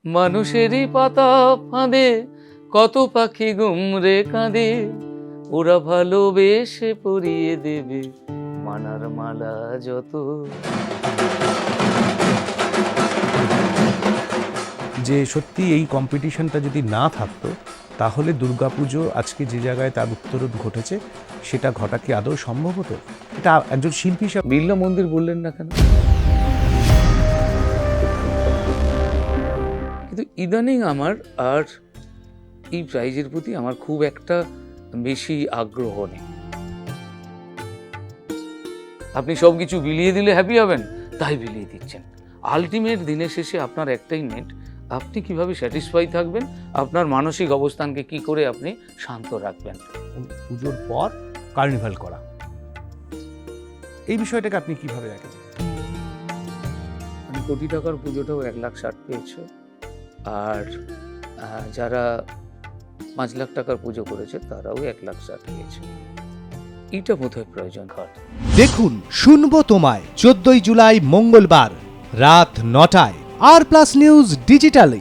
মানুষেরই পাতা ফাঁদে কত পাখি গুমরে কাঁদে, ওরা ভালোবেসে পরিয়ে দেবে মানার মালা যত। যে সত্যি এই কম্পিটিশনটা যদি না থাকতো তাহলে দুর্গাপুজো আজকে যে জায়গায় তার উত্তরণ ঘটেছে সেটা ঘটা কি আদৌ সম্ভব হতো? এটা একজন শিল্পী হিসাবে বিড়লা মন্দির বললেন না কেন? কিন্তু ইদানিং আমার আর এই প্রাইজের প্রতি আমার খুব একটা বেশি আগ্রহ নেই। আপনি সব কিছু বিলিয়ে দিলে হ্যাপি হবেন, তাই বিলিয়ে দিচ্ছেন। আলটিমেট দিনের শেষে আপনার একটাই নেট, আপনি কিভাবে স্যাটিসফাই থাকবেন, আপনার মানসিক অবস্থানকে কি করে আপনি শান্ত রাখবেন। পুজোর পর কার্নিভাল করা, এই বিষয়টাকে আপনি কিভাবে দেখেন? মানে কোটি টাকার পুজোটাও 1,60,000 পেয়েছে, আর যারা 5 লাখ টাকার পুজো করেছে তারাও 1,60,000 পেয়েছে। এটা বোধহয় প্রয়োজন হয়। দেখুন শুনবো তোমায় 14ই জুলাই মঙ্গলবার রাত 9টায় আর প্লাস নিউজ ডিজিটালে।